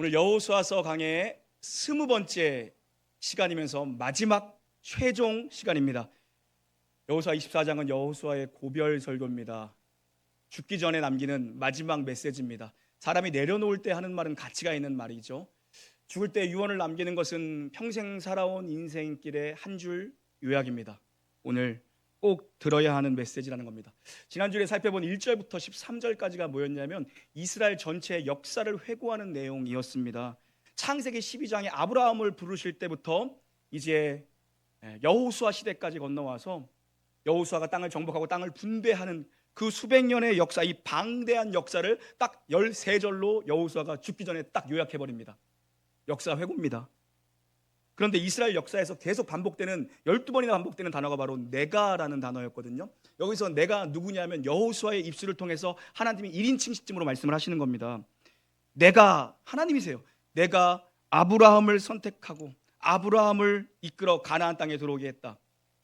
오늘 여호수아서 강의 20번째 시간이면서 마지막 최종 시간입니다. 여호수아 24장은 여호수아의 고별 설교입니다. 죽기 전에 남기는 마지막 메시지입니다. 사람이 내려놓을 때 하는 말은 가치가 있는 말이죠. 죽을 때 유언을 남기는 것은 평생 살아온 인생길의 한 줄 요약입니다. 오늘 꼭 들어야 하는 메시지라는 겁니다. 지난주에 살펴본 1절부터 13절까지가 뭐였냐면 이스라엘 전체의 역사를 회고하는 내용이었습니다. 창세기 12장에 아브라함을 부르실 때부터 이제 여호수아 시대까지 건너와서 여호수아가 땅을 정복하고 땅을 분배하는 그 수백 년의 역사, 이 방대한 역사를 딱 13절로 여호수아가 죽기 전에 딱 요약해버립니다. 역사 회고입니다. 그런데 이스라엘 역사에서 계속 반복되는 12번이나 반복되는 단어가 바로 내가라는 단어였거든요. 여기서 내가 누구냐면 여호수아의 입술을 통해서 하나님이 1인칭 시점으로 말씀을 하시는 겁니다. 내가 하나님이세요. 내가 아브라함을 선택하고 아브라함을 이끌어 가나안 땅에 들어오게 했다.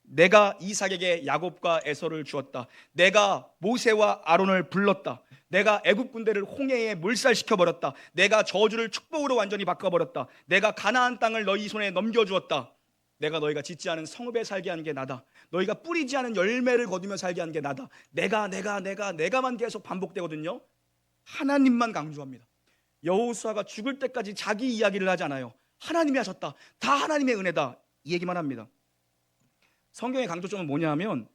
내가 이삭에게 야곱과 에서를 주었다. 내가 모세와 아론을 불렀다. 내가 애굽 군대를 홍해에 몰살시켜버렸다. 내가 저주를 축복으로 완전히 바꿔버렸다. 내가 가나안 땅을 너희 손에 넘겨주었다. 내가 너희가 짓지 않은 성읍에 살게 한 게 나다. 너희가 뿌리지 않은 열매를 거두며 살게 한 게 나다. 내가만 계속 반복되거든요. 하나님만 강조합니다. 여호수아가 죽을 때까지 자기 이야기를 하지 않아요. 하나님이 하셨다. 다 하나님의 은혜다. 이 얘기만 합니다. 성경의 강조점은 뭐냐면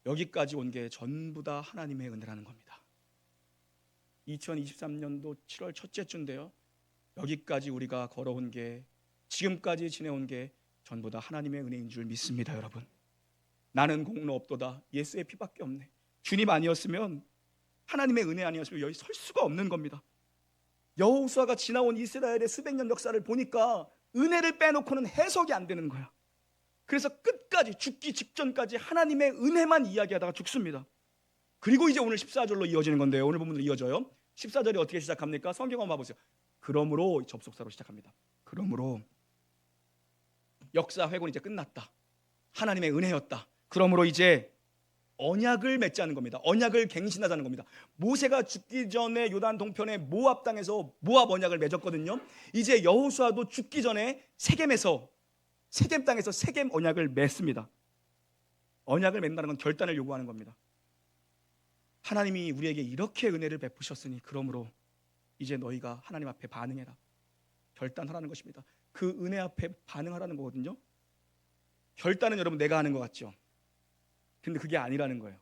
여기까지 온 게 전부 다 하나님의 은혜라는 겁니다. 2023년도 7월 첫째 주인데요, 여기까지 우리가 걸어온 게, 지금까지 지내온 게 전부 다 하나님의 은혜인 줄 믿습니다. 여러분, 나는 공로 없도다. 예수의 피밖에 없네. 주님 아니었으면, 하나님의 은혜 아니었으면 여기 설 수가 없는 겁니다. 여호수아가 지나온 이스라엘의 수백 년 역사를 보니까 은혜를 빼놓고는 해석이 안 되는 거야. 그래서 끝까지, 죽기 직전까지 하나님의 은혜만 이야기하다가 죽습니다. 그리고 이제 오늘 14절로 이어지는 건데요, 오늘 본문으로 이어져요. 14절이 어떻게 시작합니까? 성경 한번 봐보세요. 그러므로, 접속사로 시작합니다. 그러므로 역사 회고는 이제 끝났다. 하나님의 은혜였다. 그러므로 이제 언약을 맺자는 겁니다. 언약을 갱신하자는 겁니다. 모세가 죽기 전에 요단 동편의 모압 땅에서 모압 언약을 맺었거든요. 이제 여호수아도 죽기 전에 세겜 땅에서 세겜 언약을 맺습니다. 언약을 맺는다는 건 결단을 요구하는 겁니다. 하나님이 우리에게 이렇게 은혜를 베푸셨으니 그러므로 이제 너희가 하나님 앞에 반응해라. 결단하라는 것입니다. 그 은혜 앞에 반응하라는 거거든요. 결단은 여러분 내가 하는 것 같죠? 근데 그게 아니라는 거예요.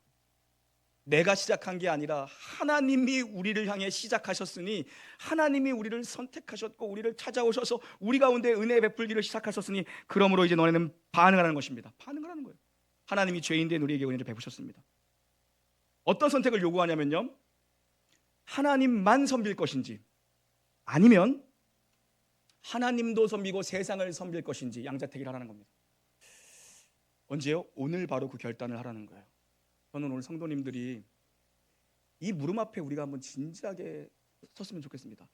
내가 시작한 게 아니라 하나님이 우리를 향해 시작하셨으니, 하나님이 우리를 선택하셨고 우리를 찾아오셔서 우리 가운데 은혜 베풀기를 시작하셨으니 그러므로 이제 너네는 반응하라는 것입니다. 반응을 하는 거예요. 하나님이 죄인된 우리에게 은혜를 베푸셨습니다. 어떤 선택을 요구하냐면요, 하나님만 섬길 것인지 아니면 하나님도 섬기고 세상을 섬길 것인지 양자택일 하라는 겁니다. 언제요? 오늘 바로 그 결단을 하라는 거예요. 저는 오늘 성도님들이 이 물음 앞에 우리가 한번 진지하게 섰으면 좋겠습니다.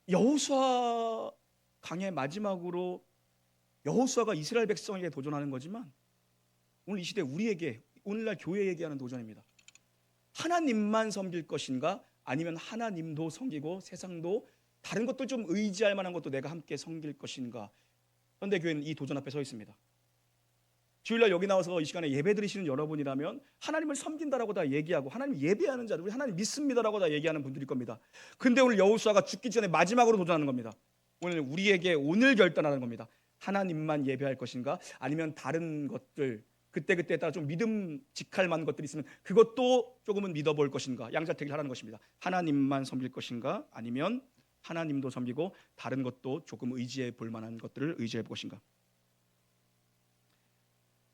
여호수아 강의 마지막으로 여호수아가 이스라엘 백성에게 도전하는 거지만 오늘 이 시대 우리에게, 오늘날 교회에게 하는 도전입니다. 하나님만 섬길 것인가 아니면 하나님도 섬기고 세상도 다른 것들 좀 의지할 만한 것도 내가 함께 섬길 것인가. 현대교회는 이 도전 앞에 서 있습니다. 주일날 여기 나와서 이 시간에 예배 드리시는 여러분이라면 하나님을 섬긴다라고 다 얘기하고 하나님 예배하는 자들, 우리 하나님 믿습니다라고 다 얘기하는 분들일 겁니다. 근데 오늘 여호수아가 죽기 전에 마지막으로 도전하는 겁니다. 오늘 우리에게 오늘 결단하는 겁니다. 하나님만 예배할 것인가 아니면 다른 것들, 그때그때에 따라 좀 믿음직할 만한 것들이 있으면 그것도 조금은 믿어볼 것인가. 양자택일 하라는 것입니다. 하나님만 섬길 것인가 아니면 하나님도 섬기고 다른 것도 조금 의지해 볼 만한 것들을 의지해 볼 것인가.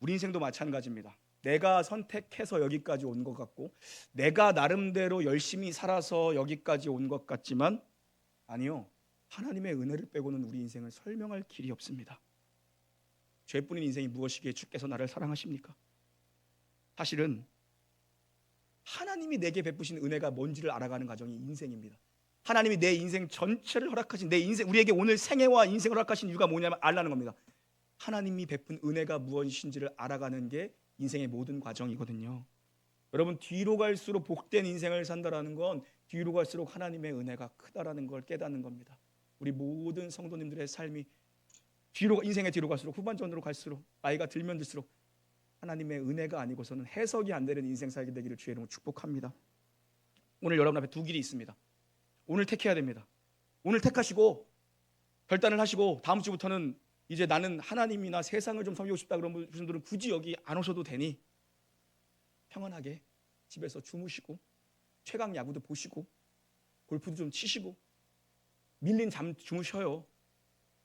우리 인생도 마찬가지입니다. 내가 선택해서 여기까지 온 것 같고 내가 나름대로 열심히 살아서 여기까지 온 것 같지만 아니요, 하나님의 은혜를 빼고는 우리 인생을 설명할 길이 없습니다. 죄뿐인 인생이 무엇이기에 주께서 나를 사랑하십니까? 사실은 하나님이 내게 베푸신 은혜가 뭔지를 알아가는 과정이 인생입니다. 하나님이 내 인생 전체를 허락하신, 내 인생, 우리에게 오늘 생애와 인생을 허락하신 이유가 뭐냐면 알라는 겁니다. 하나님이 베푼 은혜가 무엇인지를 알아가는 게 인생의 모든 과정이거든요. 여러분, 뒤로 갈수록 복된 인생을 산다라는 건 뒤로 갈수록 하나님의 은혜가 크다라는 걸 깨닫는 겁니다. 우리 모든 성도님들의 삶이 인생의 뒤로 갈수록, 후반전으로 갈수록, 나이가 들면 들수록 하나님의 은혜가 아니고서는 해석이 안 되는 인생 살게 되기를 주의 이름으로 축복합니다. 오늘 여러분 앞에 두 길이 있습니다. 오늘 택해야 됩니다. 오늘 택하시고 결단을 하시고 다음 주부터는 이제 나는 하나님이나 세상을 좀 섬기고 싶다 그런 분들은 굳이 여기 안 오셔도 되니 평안하게 집에서 주무시고 최강 야구도 보시고 골프도 좀 치시고 밀린 잠 주무셔요.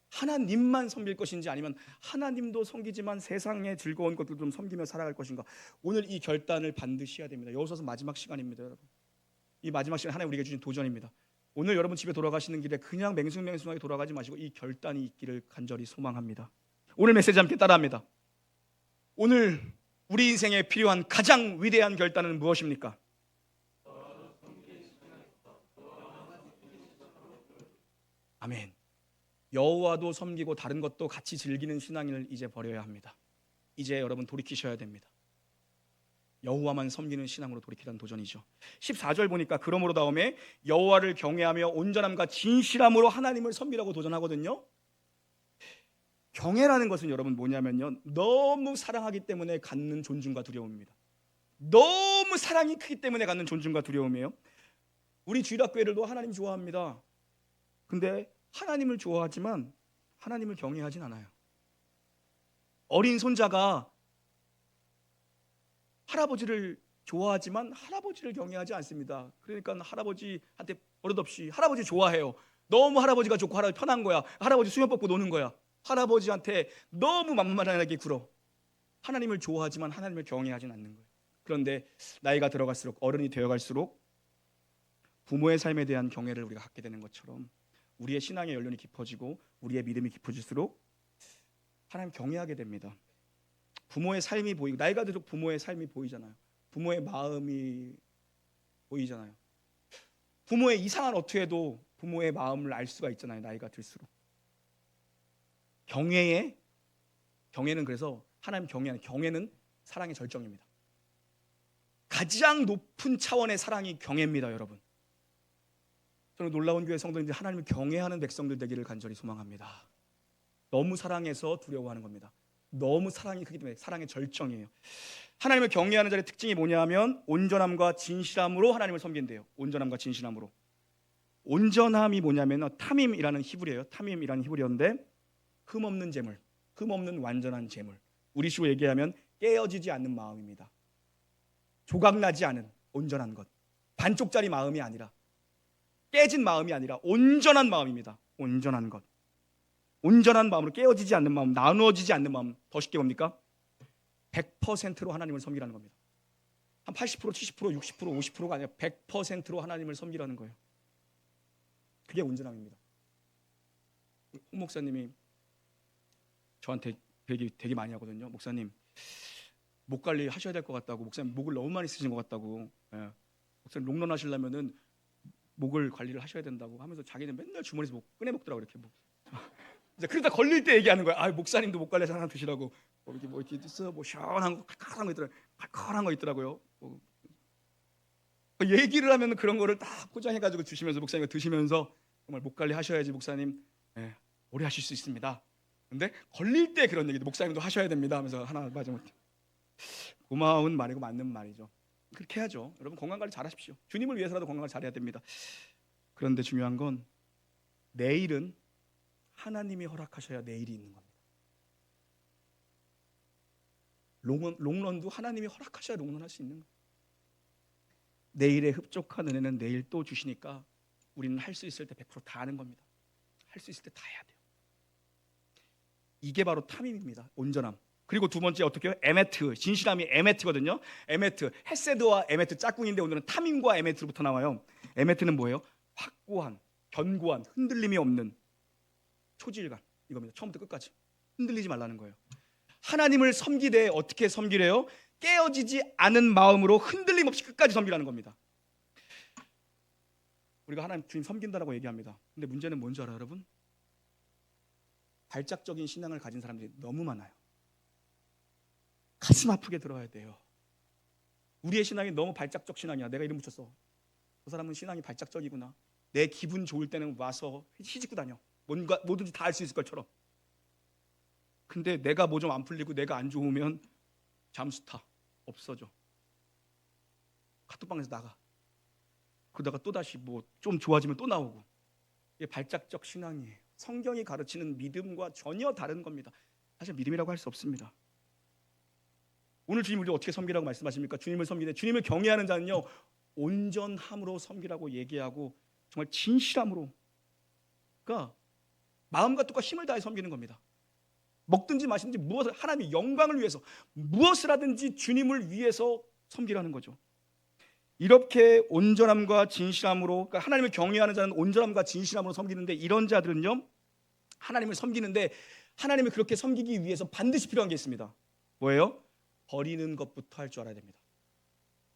하나님만 섬길 것인지 아니면 하나님도 섬기지만 세상의 즐거운 것들 좀 섬기며 살아갈 것인가. 오늘 이 결단을 반드시 해야 됩니다. 여호수아서 마지막 시간입니다, 여러분. 이 마지막 시간 하나님 우리에게 주신 도전입니다. 오늘 여러분 집에 돌아가시는 길에 그냥 맹숭맹숭하게 돌아가지 마시고 이 결단이 있기를 간절히 소망합니다. 오늘 메시지 함께 따라합니다. 오늘 우리 인생에 필요한 가장 위대한 결단은 무엇입니까? 아멘. 여호와도 섬기고 다른 것도 같이 즐기는 신앙을 이제 버려야 합니다. 이제 여러분 돌이키셔야 됩니다. 여호와만 섬기는 신앙으로 돌이키라는 도전이죠. 14절 보니까 그러므로 다음에 여호와를 경외하며 온전함과 진실함으로 하나님을 섬기라고 도전하거든요. 경외라는 것은 여러분 뭐냐면요, 너무 사랑하기 때문에 갖는 존중과 두려움입니다. 너무 사랑이 크기 때문에 갖는 존중과 두려움이에요. 우리 주일학교회들도 하나님 좋아합니다. 근데 하나님을 좋아하지만 하나님을 경외하진 않아요. 어린 손자가 할아버지를 좋아하지만 할아버지를 경외하지 않습니다. 그러니까 할아버지한테 버릇없이 할아버지 좋아해요. 너무 할아버지가 좋고 할아버지 편한 거야. 할아버지 수염 뽑고 노는 거야. 할아버지한테 너무 만만하게 굴어. 하나님을 좋아하지만 하나님을 경외하진 않는 거예요. 그런데 나이가 들어갈수록, 어른이 되어갈수록 부모의 삶에 대한 경외를 우리가 갖게 되는 것처럼 우리의 신앙의 연륜이 깊어지고 우리의 믿음이 깊어질수록 하나님 경외하게 됩니다. 부모의 삶이 보이고, 나이가 들수록 부모의 삶이 보이잖아요. 부모의 마음이 보이잖아요. 부모의 이상한 어투에도 부모의 마음을 알 수가 있잖아요. 나이가 들수록. 경외는 그래서 하나님 경외는 사랑의 절정입니다. 가장 높은 차원의 사랑이 경외입니다, 여러분. 저는 놀라운 교회 성도님들 하나님을 경외하는 백성들 되기를 간절히 소망합니다. 너무 사랑해서 두려워하는 겁니다. 너무 사랑이 크기 때문에 사랑의 절정이에요. 하나님을 경외하는 자의 특징이 뭐냐면 온전함과 진실함으로 하나님을 섬긴대요. 온전함과 진실함으로. 온전함이 뭐냐면 타밈이라는 히브리어예요. 타밈이라는 히브리어인데 흠없는 재물, 흠없는 완전한 재물. 우리식으로 얘기하면 깨어지지 않는 마음입니다. 조각나지 않은 온전한 것. 반쪽짜리 마음이 아니라, 깨진 마음이 아니라 온전한 마음입니다. 온전한 것. 온전한 마음으로, 깨어지지 않는 마음, 나누어지지 않는 마음. 더 쉽게 뭡니까? 100%로 하나님을 섬기라는 겁니다. 한 80%, 70%, 60%, 50%가 아니라 100%로 하나님을 섬기라는 거예요. 그게 온전함입니다. 홍 목사님이 저한테 되게 많이 하거든요. 목사님, 목 관리 하셔야 될 것 같다고. 목사님 목을 너무 많이 쓰신 것 같다고. 예. 목사님 롱런 하시려면은 목을 관리를 하셔야 된다고 하면서 자기는 맨날 주머니에서 목 꺼내 먹더라고. 이렇게 이제 그러다 걸릴 때 얘기하는 거야. 아, 목사님도 목 관리 하나 드시라고. 이렇게 있어, 시원한 거, 칼칼한 거 있더라고요. 칼칼한 거 있더라고요. 얘기를 하면 그런 거를 딱 포장해가지고 주시면서 목사님이 드시면서 정말 목 관리 하셔야지 목사님, 예, 오래 하실 수 있습니다. 근데 걸릴 때 그런 얘기도 목사님도 하셔야 됩니다 하면서 하나 맞으면 고마운 말이고 맞는 말이죠. 그렇게 해야죠. 여러분 건강관리 잘하십시오. 주님을 위해서라도 건강을 잘해야 됩니다. 그런데 중요한 건 내일은 하나님이 허락하셔야 내일이 있는 겁니다. 롱런도 하나님이 허락하셔야 롱런할 수 있는 거예요. 내일의 흡족한 은혜는 내일 또 주시니까 우리는 할 수 있을 때 100%다 하는 겁니다. 할 수 있을 때 다 해야 돼요. 이게 바로 탐임입니다. 온전함. 그리고 두 번째 어떻게 해요? 에메트. 진실함이 에메트거든요. 에메트. 헤세드와 에메트 짝꿍인데 오늘은 탐임과 에메트로부터 나와요. 에메트는 뭐예요? 확고한, 견고한, 흔들림이 없는 초질감. 이겁니다. 처음부터 끝까지 흔들리지 말라는 거예요. 하나님을 섬기되 어떻게 섬기래요? 깨어지지 않은 마음으로 흔들림 없이 끝까지 섬기라는 겁니다. 우리가 하나님 주님 섬긴다라고 얘기합니다. 근데 문제는 뭔지 알아요, 여러분? 발작적인 신앙을 가진 사람들이 너무 많아요. 가슴 아프게 들어야 돼요. 우리의 신앙이 너무 발작적 신앙이야. 내가 이름 붙였어. 저 사람은 신앙이 발작적이구나. 내 기분 좋을 때는 와서 휘짓고 다녀. 뭔가 뭐든지 다 할 수 있을 것처럼. 근데 내가 뭐 좀 안 풀리고 내가 안 좋으면 잠수 타. 없어져. 카톡방에서 나가. 그러다가 또다시 뭐 좀 좋아지면 또 나오고. 이게 발작적 신앙이에요. 성경이 가르치는 믿음과 전혀 다른 겁니다. 사실 믿음이라고 할 수 없습니다. 오늘 주님 우리 어떻게 섬기라고 말씀하십니까? 주님을 섬기되 주님을 경외하는 자는요 온전함으로 섬기라고 얘기하고 정말 진실함으로, 그러니까 마음과 뜻과 힘을 다해 섬기는 겁니다. 먹든지 마시든지 무엇을 하나님의 영광을 위해서 무엇을 하든지 주님을 위해서 섬기라는 거죠. 이렇게 온전함과 진실함으로, 그러니까 하나님을 경외하는 자는 온전함과 진실함으로 섬기는데, 이런 자들은요 하나님을 섬기는데 하나님을 그렇게 섬기기 위해서 반드시 필요한 게 있습니다. 뭐예요? 버리는 것부터 할 줄 알아야 됩니다.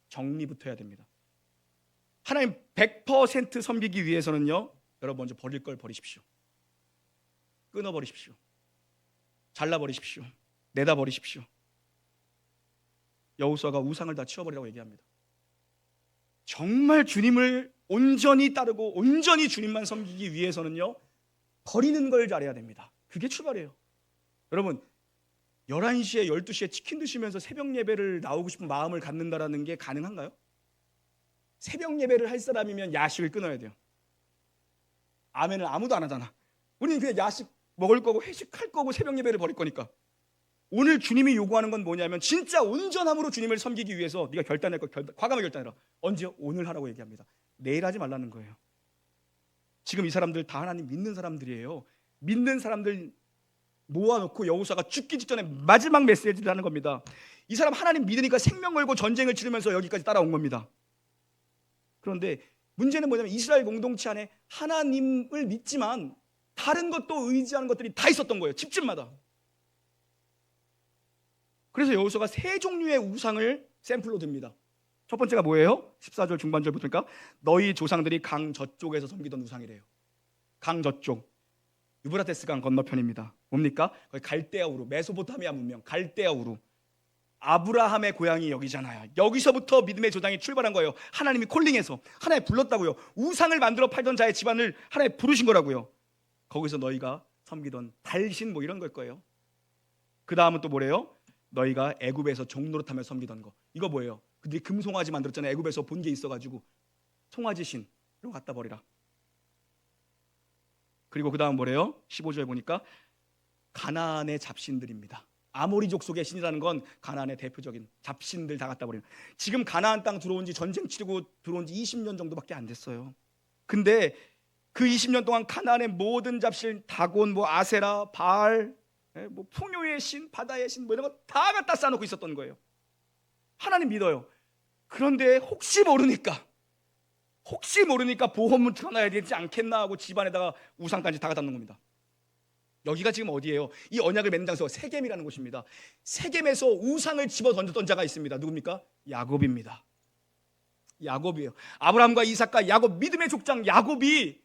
정리부터 해야 됩니다. 하나님 100% 섬기기 위해서는요 여러분 먼저 버릴 걸 버리십시오. 끊어버리십시오. 잘라버리십시오. 내다버리십시오. 여호수아가 우상을 다 치워버리라고 얘기합니다. 정말 주님을 온전히 따르고 온전히 주님만 섬기기 위해서는요 버리는 걸 잘해야 됩니다. 그게 출발이에요. 여러분 11시에 12시에 치킨 드시면서 새벽 예배를 나오고 싶은 마음을 갖는다라는 게 가능한가요? 새벽 예배를 할 사람이면 야식을 끊어야 돼요. 아멘을 아무도 안 하잖아. 우리는 그냥 야식 먹을 거고 회식할 거고 새벽 예배를 버릴 거니까. 오늘 주님이 요구하는 건 뭐냐면 진짜 온전함으로 주님을 섬기기 위해서 네가 결단할 거 과감하게 결단해라. 언제? 오늘 하라고 얘기합니다. 내일 하지 말라는 거예요. 지금 이 사람들 다 하나님 믿는 사람들이에요. 믿는 사람들 모아놓고 여호수아가 죽기 직전에 마지막 메시지를 하는 겁니다. 이 사람 하나님 믿으니까 생명 걸고 전쟁을 치르면서 여기까지 따라온 겁니다. 그런데 문제는 뭐냐면 이스라엘 공동체 안에 하나님을 믿지만 다른 것도 의지하는 것들이 다 있었던 거예요. 집집마다. 그래서 여호수아가 세 종류의 우상을 샘플로 듭니다. 첫 번째가 뭐예요? 14절 중반절부터 보니까 너희 조상들이 강 저쪽에서 섬기던 우상이래요. 강 저쪽, 유브라테스 강 건너편입니다. 뭡니까? 거기 갈대아 우루, 메소포타미아 문명, 갈대아 우루. 아브라함의 고향이 여기잖아요. 여기서부터 믿음의 조장이 출발한 거예요. 하나님이 콜링해서 하나님 불렀다고요. 우상을 만들어 팔던 자의 집안을 하나님 부르신 거라고요. 거기서 너희가 섬기던 달신 뭐 이런 걸 거예요. 그 다음은 또 뭐래요? 너희가 애굽에서 종노릇하며 섬기던 거. 이거 뭐예요? 그들이 금송아지 만들었잖아요. 애굽에서 본 게 있어가지고 송아지 신 이런 거 갖다 버리라. 그리고 그 다음 뭐래요? 15절 보니까 가나안의 잡신들입니다. 아모리족 속의 신이라는 건 가나안의 대표적인 잡신들 다 갖다 버리는. 지금 가나안 땅 들어온 지 전쟁 치르고 들어온 지 20년 정도밖에 안 됐어요. 근데 그 20년 동안 가나안의 모든 잡신, 다곤, 뭐 아세라, 바알, 뭐 풍요의 신, 바다의 신, 뭐 이런 거 다 갖다 쌓아놓고 있었던 거예요. 하나님 믿어요. 그런데 혹시 모르니까 보험을 틀어놔야 되지 않겠나 하고 집안에다가 우상까지 다 갖다 놓는 겁니다. 여기가 지금 어디예요? 이 언약을 맺는 장소가 세겜이라는 곳입니다. 세겜에서 우상을 집어 던졌던 자가 있습니다. 누굽니까? 야곱입니다. 야곱이에요. 아브라함과 이삭과 야곱, 믿음의 족장 야곱이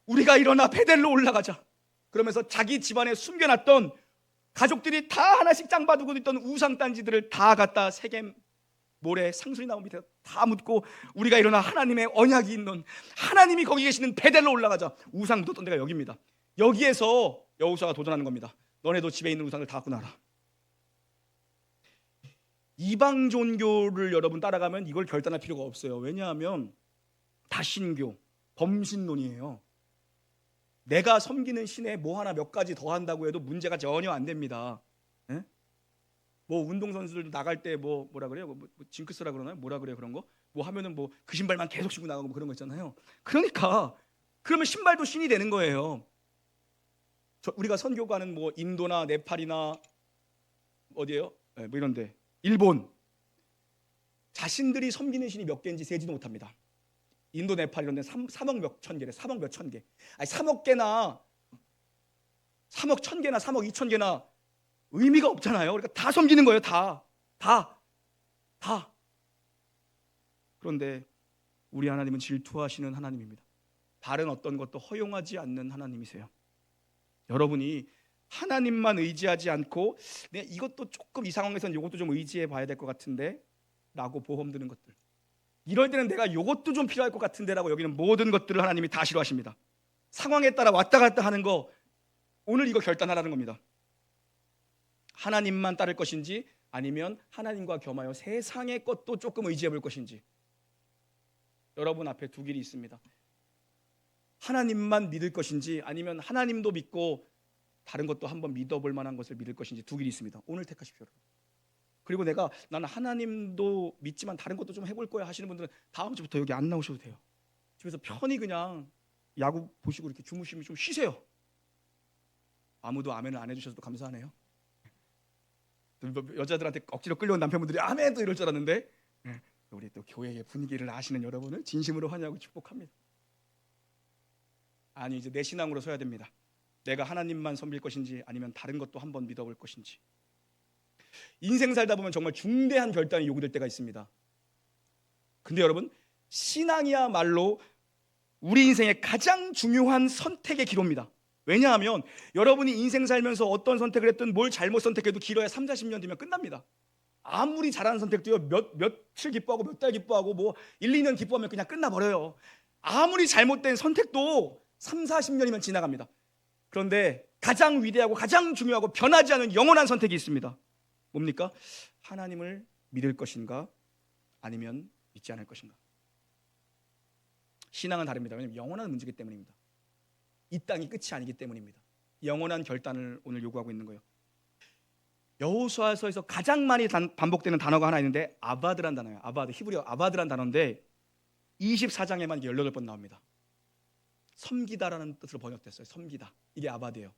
우리가 일어나 베델로 올라가자 그러면서 자기 집안에 숨겨놨던 가족들이 다 하나씩 짱봐두고 있던 우상 단지들을 다 갖다 세겜 모래 상수리 나무 밑에 다 묻고 우리가 일어나 하나님의 언약이 있는, 하나님이 거기 계시는 베델로 올라가자. 우상 묻었던 데가 여기입니다. 여기에서 여호수아가 도전하는 겁니다. 너네도 집에 있는 우상을 다 갖고 나라. 이방 종교를 여러분 따라가면 이걸 결단할 필요가 없어요. 왜냐하면 다신교, 범신론이에요. 내가 섬기는 신에 뭐 하나 몇 가지 더 한다고 해도 문제가 전혀 안 됩니다. 에? 뭐 운동선수들도 나갈 때 뭐라 그래요? 뭐 징크스라 그러나요? 뭐라 그래요? 그런 거? 뭐 하면은 뭐 그 신발만 계속 신고 나가고 뭐 그런 거 있잖아요. 그러니까 그러면 신발도 신이 되는 거예요. 우리가 선교 가는 뭐 인도나 네팔이나 어디예요? 네, 뭐 이런데 일본 자신들이 섬기는 신이 몇 개인지 세지도 못합니다. 인도 네팔 이런 데 3억 몇천 개래. 3억 몇천 개. 아니 3억 개나 3억 천 개나 3억 2천 개나 의미가 없잖아요. 그러니까 다 섬기는 거예요. 다. 그런데 우리 하나님은 질투하시는 하나님입니다. 다른 어떤 것도 허용하지 않는 하나님이세요. 여러분이 하나님만 의지하지 않고 이것도 조금 이 상황에서는 이것도 좀 의지해 봐야 될 것 같은데 라고 보험 드는 것들, 이럴 때는 내가 이것도 좀 필요할 것 같은데라고 여기는 모든 것들을 하나님이 다 싫어하십니다. 상황에 따라 왔다 갔다 하는 거, 오늘 이거 결단하라는 겁니다. 하나님만 따를 것인지 아니면 하나님과 겸하여 세상의 것도 조금 의지해 볼 것인지. 여러분 앞에 두 길이 있습니다. 하나님만 믿을 것인지 아니면 하나님도 믿고 다른 것도 한번 믿어볼 만한 것을 믿을 것인지, 두 길이 있습니다. 오늘 택하십시오. 그리고 나는 하나님도 믿지만 다른 것도 좀 해볼 거야 하시는 분들은 다음 주부터 여기 안 나오셔도 돼요. 집에서 편히 그냥 야구 보시고 이렇게 주무시면 좀 쉬세요. 아무도 아멘을 안 해주셔서 감사하네요. 여자들한테 억지로 끌려온 남편분들이 아멘도 이럴 줄 알았는데, 우리 또 교회의 분위기를 아시는 여러분을 진심으로 환영하고 축복합니다. 아니, 이제 내 신앙으로 서야 됩니다. 내가 하나님만 섬길 것인지 아니면 다른 것도 한번 믿어볼 것인지. 인생 살다 보면 정말 중대한 결단이 요구될 때가 있습니다. 근데 여러분, 신앙이야말로 우리 인생의 가장 중요한 선택의 기로입니다. 왜냐하면 여러분이 인생 살면서 어떤 선택을 했든 뭘 잘못 선택해도 길어야 3, 40년 뒤면 끝납니다. 아무리 잘하는 선택도요, 며칠 기뻐하고 몇 달 기뻐하고 뭐 1, 2년 기뻐하면 그냥 끝나버려요. 아무리 잘못된 선택도 3, 40년이면 지나갑니다. 그런데 가장 위대하고 가장 중요하고 변하지 않은 영원한 선택이 있습니다. 뭡니까? 하나님을 믿을 것인가 아니면 믿지 않을 것인가. 신앙은 다릅니다. 왜냐하면 영원한 문제이기 때문입니다. 이 땅이 끝이 아니기 때문입니다. 영원한 결단을 오늘 요구하고 있는 거예요. 여호수아서에서 가장 많이 반복되는 단어가 하나 있는데 아바드란 단어예요. 아바드, 히브리어 아바드란 단어인데 24장에만 18번 나옵니다. 섬기다라는 뜻으로 번역됐어요. 섬기다. 이게 아바드예요.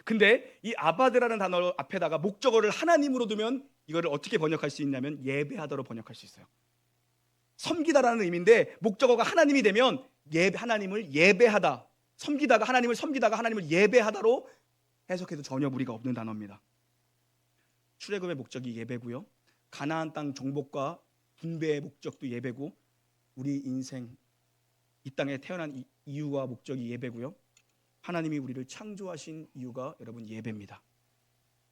근데 이 아바드라는 단어 앞에다가 목적어를 하나님으로 두면 이거를 어떻게 번역할 수 있냐면 예배하다로 번역할 수 있어요. 섬기다라는 의미인데 목적어가 하나님이 되면 하나님을 예배하다, 섬기다가 하나님을 예배하다로 해석해도 전혀 무리가 없는 단어입니다. 출애굽의 목적이 예배고요, 가나안 땅 정복과 분배의 목적도 예배고, 우리 인생 이 땅에 태어난 이유와 목적이 예배고요, 하나님이 우리를 창조하신 이유가 여러분 예배입니다.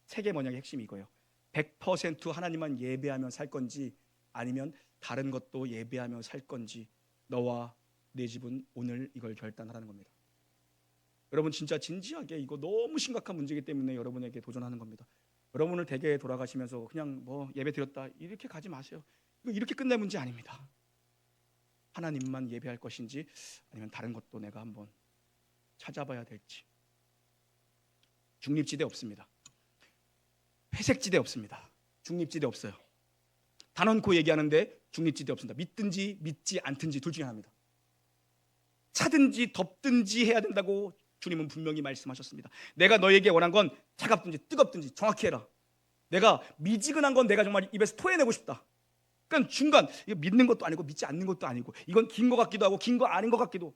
세계 번역의 핵심이 이거예요. 100% 하나님만 예배하며 살 건지 아니면 다른 것도 예배하며 살 건지, 너와 내 집은 오늘 이걸 결단하라는 겁니다. 여러분 진짜 진지하게 이거 너무 심각한 문제이기 때문에 여러분에게 도전하는 겁니다. 여러분을 댁에 돌아가시면서 그냥 뭐 예배 드렸다 이렇게 가지 마세요. 이거 이렇게 끝날 문제 아닙니다. 하나님만 예배할 것인지 아니면 다른 것도 내가 한번 찾아봐야 될지. 중립지대 없습니다. 회색지대 없습니다. 중립지대 없어요. 단언코 얘기하는데 중립지대 없습니다. 믿든지 믿지 않든지 둘 중에 하나입니다. 차든지 덥든지 해야 된다고 주님은 분명히 말씀하셨습니다. 내가 너에게 원한 건 차갑든지 뜨겁든지 정확히 해라. 내가 미지근한 건 내가 정말 입에서 토해내고 싶다. 그러니까 중간, 이거 믿는 것도 아니고 믿지 않는 것도 아니고, 이건 긴 것 같기도 하고 긴 거 아닌 것 같기도,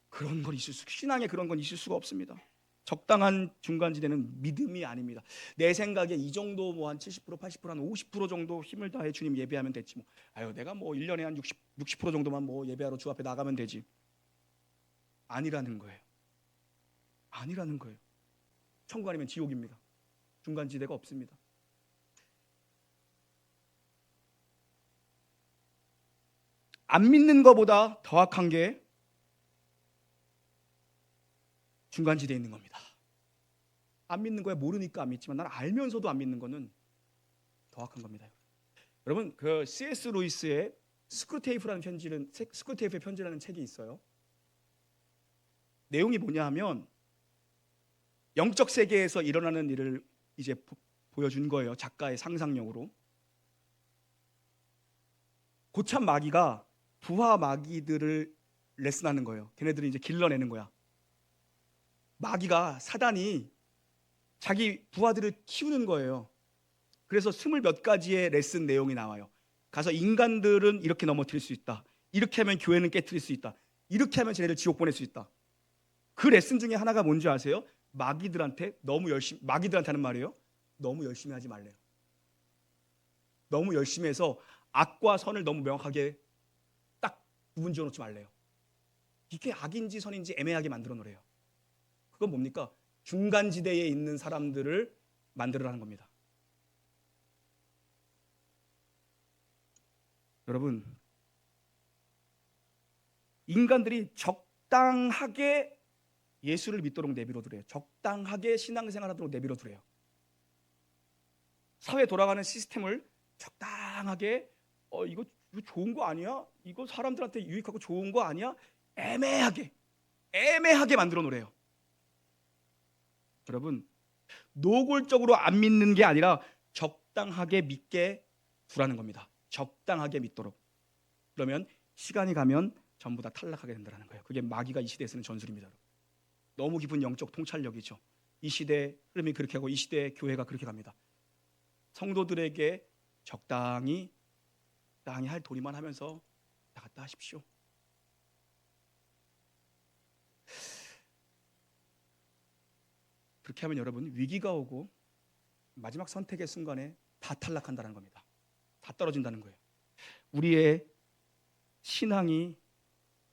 그런 건 신앙에 그런 건 있을 수가 없습니다. 적당한 중간지대는 믿음이 아닙니다. 내 생각에 이 정도 뭐 한 70%, 80%, 한 50% 정도 힘을 다해 주님 예배하면 됐지 뭐. 아유, 내가 뭐 1년에 한 60% 정도만 뭐 예배하러 주 앞에 나가면 되지. 아니라는 거예요. 아니라는 거예요. 천국 아니면 지옥입니다. 중간지대가 없습니다. 안 믿는 것보다 더 악한 게 중간지대에 있는 겁니다. 안 믿는 거야 모르니까 안 믿지만 난 알면서도 안 믿는 거는 더 악한 겁니다. 여러분 그 C.S. 루이스의 스크루테이프의 편지라는 책이 있어요. 내용이 뭐냐 하면 영적 세계에서 일어나는 일을 이제 보여준 거예요. 작가의 상상력으로. 고참 마귀가 부하 마귀들을 레슨하는 거예요. 걔네들이 이제 길러내는 거야. 마귀가, 사단이 자기 부하들을 키우는 거예요. 그래서 20몇 가지의 레슨 내용이 나와요. 가서 인간들은 이렇게 넘어뜨릴 수 있다. 이렇게 하면 교회는 깨트릴 수 있다. 이렇게 하면 쟤네들 지옥 보낼 수 있다. 그 레슨 중에 하나가 뭔지 아세요? 마귀들한테 하는 말이에요. 너무 열심히 하지 말래요. 너무 열심히 해서 악과 선을 너무 명확하게 딱 구분 지어놓지 말래요. 이게 악인지 선인지 애매하게 만들어 놓으래요. 그건 뭡니까? 중간지대에 있는 사람들을 만들어라는 겁니다. 여러분, 인간들이 적당하게 예수를 믿도록 내버려두래요. 적당하게 신앙생활하도록 내버려두래요. 사회 돌아가는 시스템을 적당하게 이거 좋은 거 아니야? 이거 사람들한테 유익하고 좋은 거 아니야? 애매하게 만들어 놓으래요. 여러분, 노골적으로 안 믿는 게 아니라 적당하게 믿게 두라는 겁니다. 적당하게 믿도록. 그러면 시간이 가면 전부 다 탈락하게 된다는 거예요. 그게 마귀가 이 시대에 쓰는 전술입니다. 너무 깊은 영적 통찰력이죠. 이 시대의 흐름이 그렇게 하고 이 시대의 교회가 그렇게 갑니다. 성도들에게 적당히 할 도리만 하면서 나갔다 하십시오. 그렇게 하면 여러분, 위기가 오고 마지막 선택의 순간에 다 탈락한다는 겁니다. 다 떨어진다는 거예요. 우리의 신앙이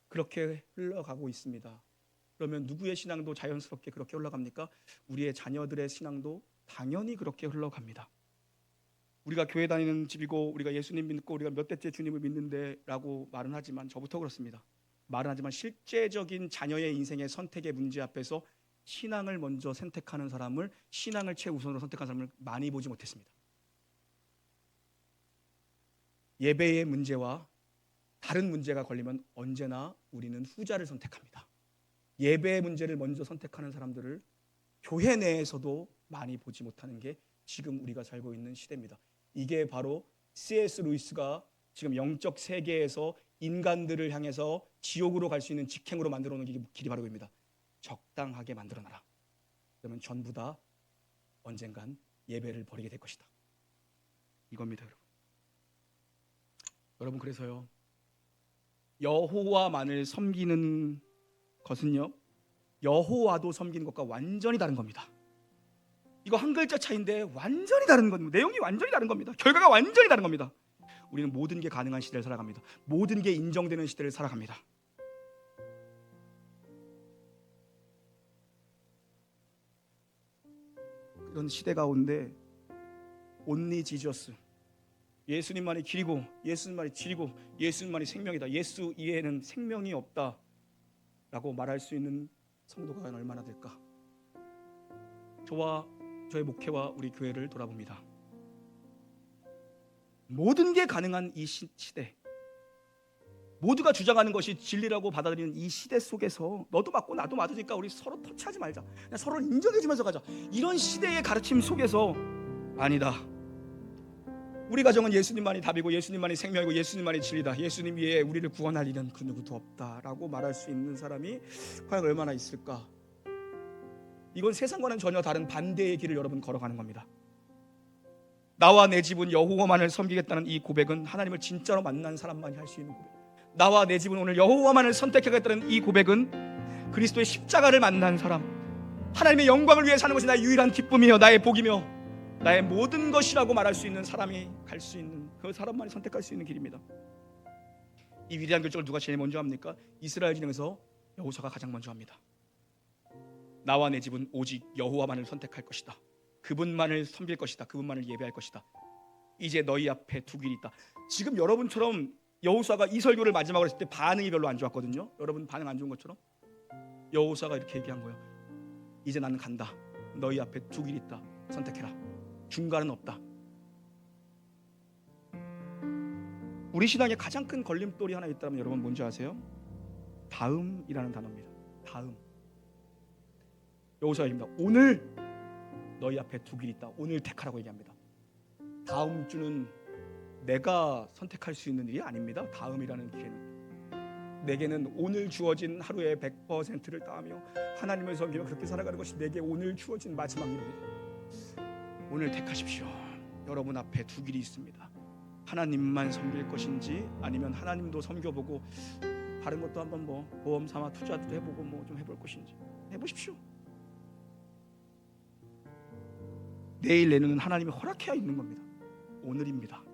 그렇게 흘러가고 있습니다. 그러면 누구의 신앙도 자연스럽게 그렇게 흘러갑니까? 우리의 자녀들의 신앙도 당연히 그렇게 흘러갑니다. 우리가 교회 다니는 집이고 우리가 예수님 믿고 우리가 몇 대째 주님을 믿는데 라고 말은 하지만, 저부터 그렇습니다. 말은 하지만 실제적인 자녀의 인생의 선택의 문제 앞에서 신앙을 먼저 선택하는 사람을, 신앙을 최우선으로 선택한 사람을 많이 보지 못했습니다. 예배의 문제와 다른 문제가 걸리면 언제나 우리는 후자를 선택합니다. 예배의 문제를 먼저 선택하는 사람들을 교회 내에서도 많이 보지 못하는 게 지금 우리가 살고 있는 시대입니다. 이게 바로 C.S. 루이스가 지금 영적 세계에서 인간들을 향해서 지옥으로 갈 수 있는 직행으로 만들어 놓은 길이 바로 입니다. 적당하게 만들어놔라. 그러면 전부 다 언젠간 예배를 버리게 될 것이다. 이겁니다, 여러분. 여러분, 그래서요, 여호와만을 섬기는 것은요, 여호와도 섬기는 것과 완전히 다른 겁니다. 이거 한 글자 차이인데 완전히 다른 겁니다. 내용이 완전히 다른 겁니다. 결과가 완전히 다른 겁니다. 우리는 모든 게 가능한 시대를 살아갑니다. 모든 게 인정되는 시대를 살아갑니다. 그런 시대 가운데 온리 지저스, 예수님만이 길이고 예수님만이 진리고 예수님만이 생명이다, 예수 이외에는 생명이 없다 라고 말할 수 있는 성도가 과연 얼마나 될까? 저와 저의 목회와 우리 교회를 돌아봅니다. 모든 게 가능한 이 시대, 모두가 주장하는 것이 진리라고 받아들이는 이 시대 속에서 너도 맞고 나도 맞으니까 우리 서로 터치하지 말자, 그냥 서로를 인정해주면서 가자, 이런 시대의 가르침 속에서 아니다, 우리 가정은 예수님만이 답이고 예수님만이 생명이고 예수님만이 진리다, 예수님 위에 우리를 구원할 일은 그 누구도 없다라고 말할 수 있는 사람이 과연 얼마나 있을까? 이건 세상과는 전혀 다른 반대의 길을 여러분 걸어가는 겁니다. 나와 내 집은 여호와만을 섬기겠다는 이 고백은 하나님을 진짜로 만난 사람만이 할 수 있는 고백. 나와 내 집은 오늘 여호와만을 선택하겠다는 이 고백은 그리스도의 십자가를 만난 사람, 하나님의 영광을 위해 사는 것이 나의 유일한 기쁨이며 나의 복이며 나의 모든 것이라고 말할 수 있는 사람이 갈 수 있는, 그 사람만이 선택할 수 있는 길입니다. 이 위대한 결정을 누가 제일 먼저 합니까? 이스라엘 진영에서 여호수아가 가장 먼저 합니다. 나와 내 집은 오직 여호와만을 선택할 것이다, 그분만을 섬길 것이다, 그분만을 예배할 것이다. 이제 너희 앞에 두 길이 있다. 지금 여러분처럼 여호수아가 이 설교를 마지막으로 했을 때 반응이 별로 안 좋았거든요. 여러분 반응 안 좋은 것처럼 여호수아가 이렇게 얘기한 거예요. 이제 나는 간다. 너희 앞에 두 길이 있다. 선택해라. 중간은 없다. 우리 신앙에 가장 큰 걸림돌이 하나 있다면 여러분 뭔지 아세요? 다음이라는 단어입니다. 다음. 여호수아입니다. 오늘 너희 앞에 두 길이 있다. 오늘 택하라고 얘기합니다. 다음 주는 내가 선택할 수 있는 일이 아닙니다. 다음이라는 기회는 내게는 오늘 주어진 하루의 100%를 따하며 하나님을 섬기며 그렇게 살아가는 것이 내게 오늘 주어진 마지막 일입니다. 오늘 택하십시오. 여러분 앞에 두 길이 있습니다. 하나님만 섬길 것인지 아니면 하나님도 섬겨보고 다른 것도 한번 뭐 보험 삼아 투자도 해보고 뭐 좀 해볼 것인지 해보십시오. 내일 내년은 하나님이 허락해야 있는 겁니다. 오늘입니다.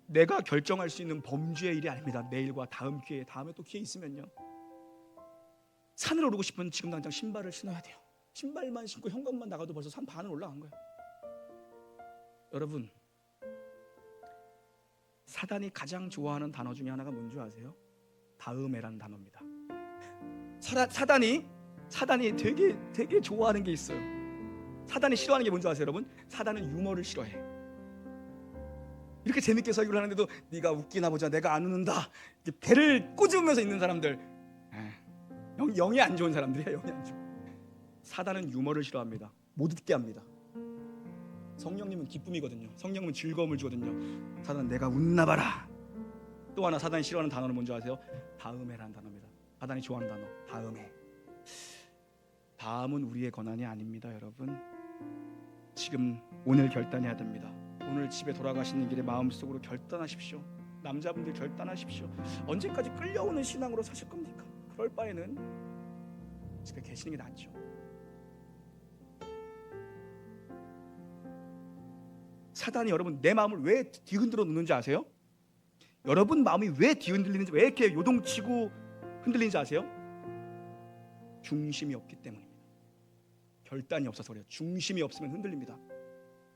내가 결정할 수 있는 범주의 일이 아닙니다. 내일과 다음 기회에, 다음에 또 기회 있으면요, 산을 오르고 싶으면 지금 당장 신발을 신어야 돼요. 신발만 신고 현관만 나가도 벌써 산 반은 올라간 거예요. 여러분, 사단이 가장 좋아하는 단어 중에 하나가 뭔지 아세요? 다음에라는 단어입니다. 사단이 되게 좋아하는 게 있어요. 사단이 싫어하는 게 뭔지 아세요, 여러분? 사단은 유머를 싫어해. 이렇게 재밌게 설교를 하는데도 네가 웃기나 보자, 내가 안 웃는다, 배를 꼬집으면서 있는 사람들, 영이 안 좋은 사람들이야. 영이 안 좋아. 사단은 유머를 싫어합니다. 못 웃게 합니다. 성령님은 기쁨이거든요. 성령님은 즐거움을 주거든요. 사단은 내가 웃나 봐라. 또 하나 사단이 싫어하는 단어는 뭔지 아세요? 다음에라는 단어입니다. 사단이 좋아하는 단어, 다음에. 다음은 우리의 권한이 아닙니다, 여러분. 지금 오늘 결단해야 됩니다. 오늘 집에 돌아가시는 길에 마음속으로 결단하십시오. 남자분들 결단하십시오. 언제까지 끌려오는 신앙으로 사실 겁니까? 그럴 바에는 집에 계시는 게 낫죠. 사단이 여러분 내 마음을 왜 뒤흔들어 놓는지 아세요? 여러분 마음이 왜 뒤흔들리는지, 왜 이렇게 요동치고 흔들리는지 아세요? 중심이 없기 때문입니다. 결단이 없어서 그래요. 중심이 없으면 흔들립니다.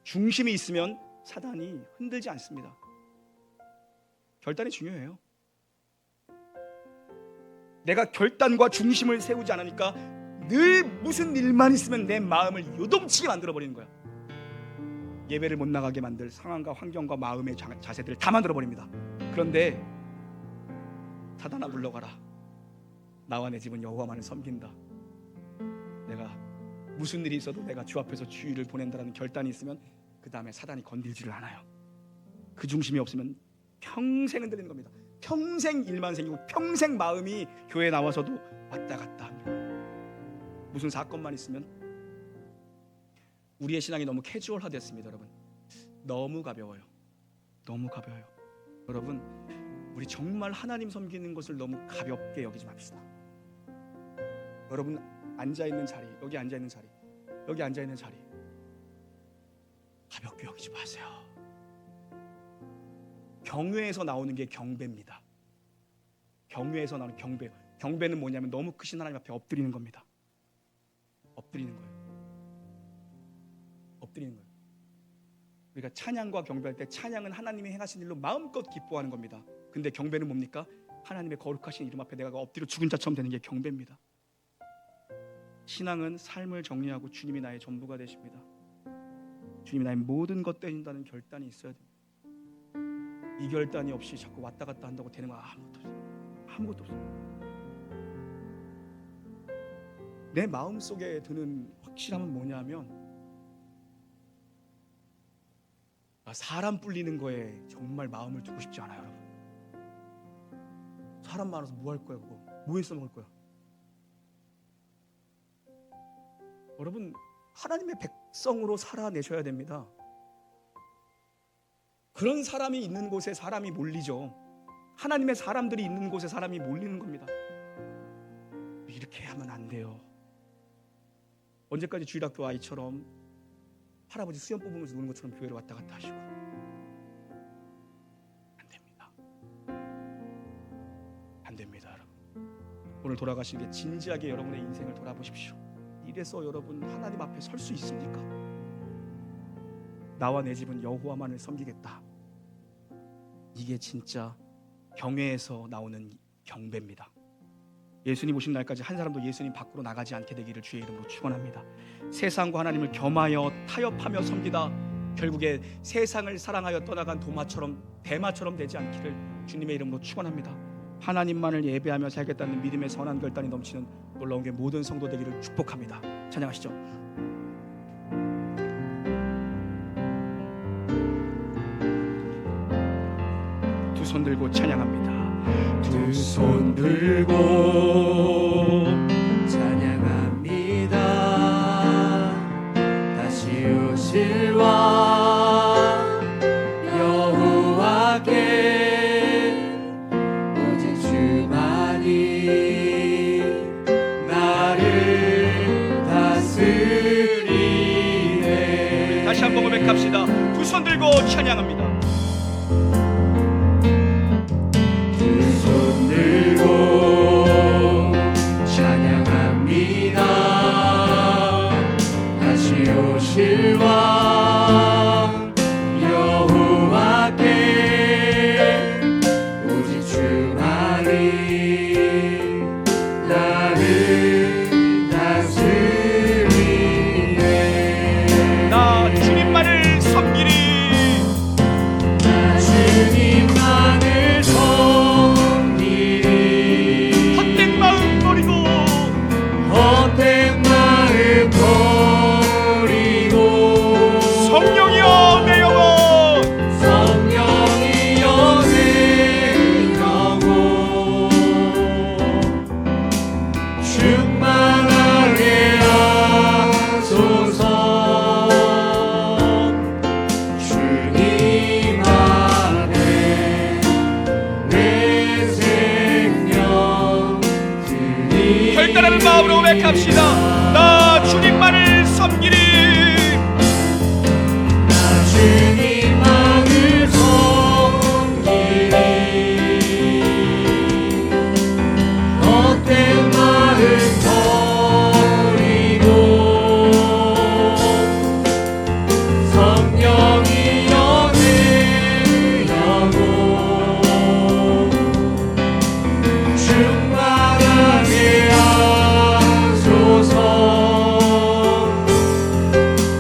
중심이 있으면 사단이 흔들지 않습니다. 결단이 중요해요. 내가 결단과 중심을 세우지 않으니까 늘 무슨 일만 있으면 내 마음을 요동치게 만들어버리는 거야. 예배를 못 나가게 만들 상황과 환경과 마음의 자세들을 다 만들어버립니다. 그런데 사단아 물러가라. 나와 내 집은 여호와만을 섬긴다. 내가 무슨 일이 있어도 내가 주 앞에서 주의를 보낸다라는 결단이 있으면 그 다음에 사단이 건들지를 않아요. 그 중심이 없으면 평생 흔들리는 겁니다. 평생 일만 생기고 평생 마음이 교회에 나와서도 왔다 갔다 합니다. 무슨 사건만 있으면 우리의 신앙이 너무 캐주얼화됐습니다. 여러분 너무 가벼워요. 너무 가벼워요. 여러분 우리 정말 하나님 섬기는 것을 너무 가볍게 여기지 맙시다. 여러분 앉아있는 자리, 여기 앉아있는 자리, 여기 앉아있는 자리 가볍게 여기지 마세요. 경외에서 나오는 게 경배입니다. 경외에서 나오는 경배. 경배는 뭐냐면 너무 크신 하나님 앞에 엎드리는 겁니다. 엎드리는 거예요. 엎드리는 거예요. 우리가 찬양과 경배할 때 찬양은 하나님이 행하신 일로 마음껏 기뻐하는 겁니다. 근데 경배는 뭡니까? 하나님의 거룩하신 이름 앞에 내가 엎드려 죽은 자처럼 되는 게 경배입니다. 신앙은 삶을 정리하고 주님이 나의 전부가 되십니다. 주님이 나의 모든 것 되신다는 결단이 있어야 됩니다. 이 결단이 없이 자꾸 왔다 갔다 한다고 되는 거 아무것도 없어요. 아무것도 없어요. 내 마음속에 드는 확실함은 뭐냐면 사람 뿔리는 거에 정말 마음을 두고 싶지 않아요. 여러분 사람 많아서 뭐 할 거야? 그거 뭐에 써먹을 거야? 여러분 하나님의 백성으로 살아내셔야 됩니다. 그런 사람이 있는 곳에 사람이 몰리죠. 하나님의 사람들이 있는 곳에 사람이 몰리는 겁니다. 이렇게 하면 안 돼요. 언제까지 주일학교 아이처럼 할아버지 수염 뽑으면서 노는 것처럼 교회를 왔다 갔다 하시고. 안 됩니다. 안 됩니다. 여러분 오늘 돌아가신 게 진지하게 여러분의 인생을 돌아보십시오. 이래서 여러분 하나님 앞에 설 수 있습니까? 나와 내 집은 여호와만을 섬기겠다. 이게 진짜 경외에서 나오는 경배입니다. 예수님 오신 날까지 한 사람도 예수님 밖으로 나가지 않게 되기를 주의 이름으로 축원합니다. 세상과 하나님을 겸하여 타협하며 섬기다 결국에 세상을 사랑하여 떠나간 대마처럼 되지 않기를 주님의 이름으로 축원합니다. 하나님만을 예배하며 살겠다는 믿음의 선한 결단이 넘치는 놀라운 게 모든 성도 되기를 축복합니다. 찬양하시죠. 두 손 들고 찬양합니다. 두 손 들고 찬양합니다. 다시 오실 왕 여호와께 오직 주만이 나를 다스리네. 다시 한번 고백합시다. 두 손 들고 찬양합니다. 오실 왕 여호와께 결단하는 마음으로 고백합시다. 나 주님만을 섬기리. 주님만을 섬기리. 헛된 마음 버리고 성령이 연애하고 충만하게 하소서.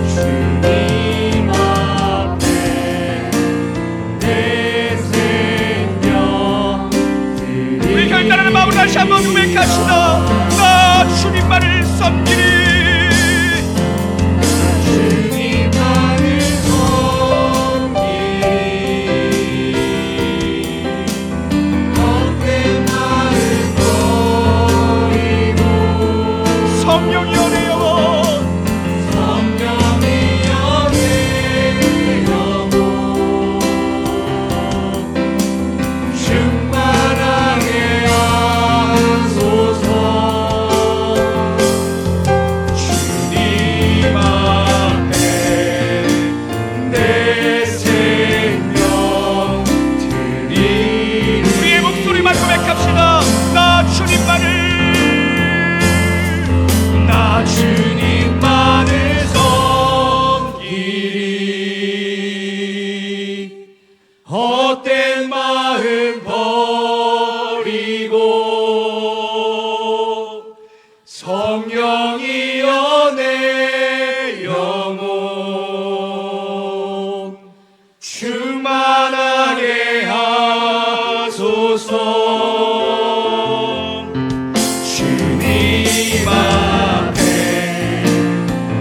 주님 앞에 내 생명 드리리. 우리 결단하는 마음으로 다시 한번 고백합시다. 나 주님만을 섬기리. 주님만을 섬기리. 헛된 마음 버리고 성령이 연애여 성령이 연애하고 충만하게 하소서. 주님 앞에 내 생명 드리리. 우리의 목소리만 고백합시다. 나 주님만을 섬기리. 헛된 마음 버리고 성령이 연애 영혼 충만하게 하소서. 주님 앞에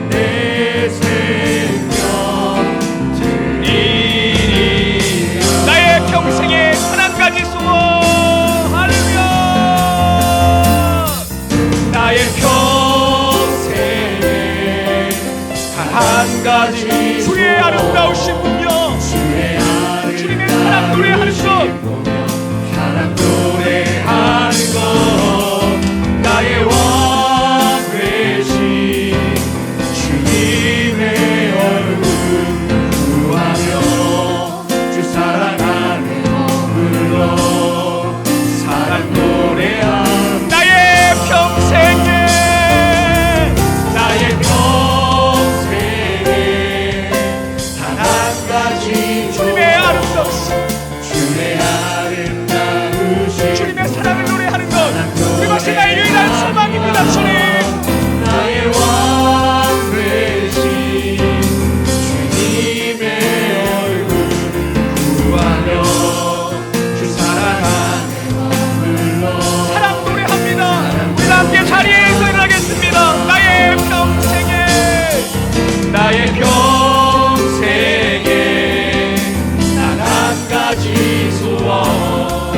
내 생명 드리리. 나의 평생에 하나까지 소원. 할렐루야. 나의 평생에 단 한 가지 주의 아름다우신 분이여 주의 주님의 사랑 노래하는 것. 사랑 노래하는 것. 나의 왕 되신 주님의 얼굴 구하며 주 사랑하네 머물러 사랑 노래하는 나의 평생에 나의 평생에 단 한 가지 주님의 아름다우신 주의 아름다우신 주님의 사랑을 노래하는 것. 그것이 나의 유일한 소망입니다. 주님 나의 왕 되신 주님의 얼굴 구하며 주 사랑하네 머물러 사랑 노래합니다. 우리 함께 자리에서 일어나겠습니다. 나의 평생에 나의 평생에 단 한 가지 소원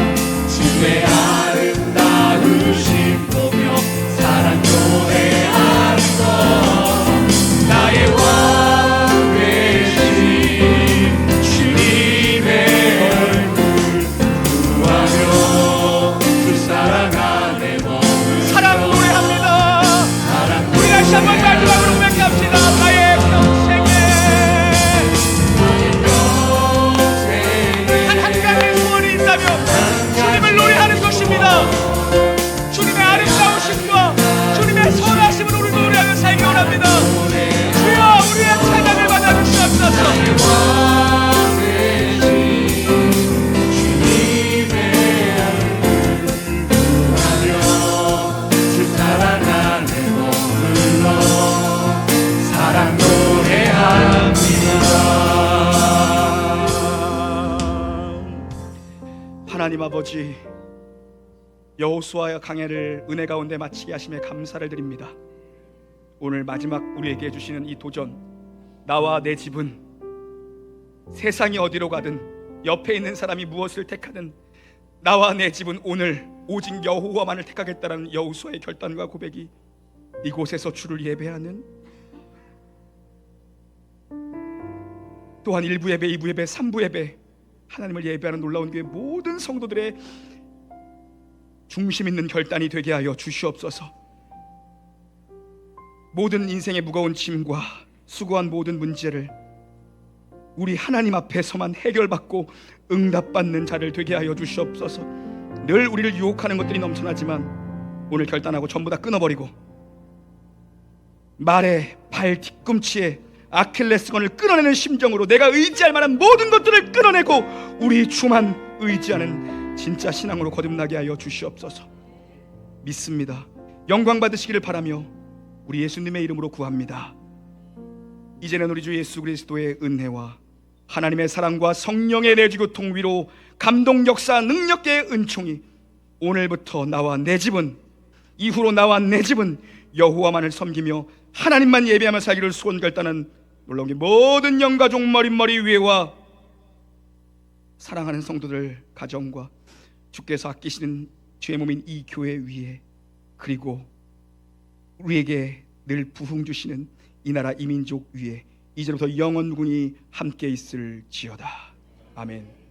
주의 아름다우심 보며 사랑 노래하는 것. 나의 왕 되신 주님의 얼굴 구하며 주 사랑 안에 머물러 사랑 노래합니다. 사랑 우리 다시 한번 마지막으로 고백합시다. 나의 평생에 단 한 가지 소원이 있다면 주님을 노래하는 것입니다. 주님의 아름다우심과 주님의 선하심을 우리 노래하며 살기 원합니다. 주여 우리의 찬양을 받아주시옵소서. 하나님 아버지, 여호수아의 강해를 은혜 가운데 마치게 하심에 감사를 드립니다. 오늘 마지막 우리에게 해주시는 이 도전, 나와 내 집은 세상이 어디로 가든 옆에 있는 사람이 무엇을 택하든 나와 내 집은 오늘 오직 여호와만을 택하겠다라는 여호수아의 결단과 고백이 이곳에서 주를 예배하는, 또한 1부 예배, 2부 예배, 3부 예배 하나님을 예배하는 놀라운 교회 모든 성도들의 중심 있는 결단이 되게 하여 주시옵소서. 모든 인생의 무거운 짐과 수고한 모든 문제를 우리 하나님 앞에서만 해결받고 응답받는 자를 되게 하여 주시옵소서. 늘 우리를 유혹하는 것들이 넘쳐나지만 오늘 결단하고 전부 다 끊어버리고 말에 발 뒤꿈치에 아킬레스건을 끊어내는 심정으로 내가 의지할 만한 모든 것들을 끊어내고 우리 주만 의지하는 진짜 신앙으로 거듭나게 하여 주시옵소서. 믿습니다. 영광 받으시기를 바라며 우리 예수님의 이름으로 구합니다. 이제는 우리 주 예수 그리스도의 은혜와 하나님의 사랑과 성령의 내주교통 위로 감동 역사 능력의 은총이 오늘부터 나와 내 집은, 이후로 나와 내 집은 여호와만을 섬기며 하나님만 예배하며 살기를 소원결단한 놀라운 모든 영가족 머릿머리 위에와 사랑하는 성도들 가정과 주께서 아끼시는 죄 몸인 이 교회 위에, 그리고 우리에게 늘 부흥 주시는 이 나라 이민족 위에 이제부터 영원군이 함께 있을지어다. 아멘.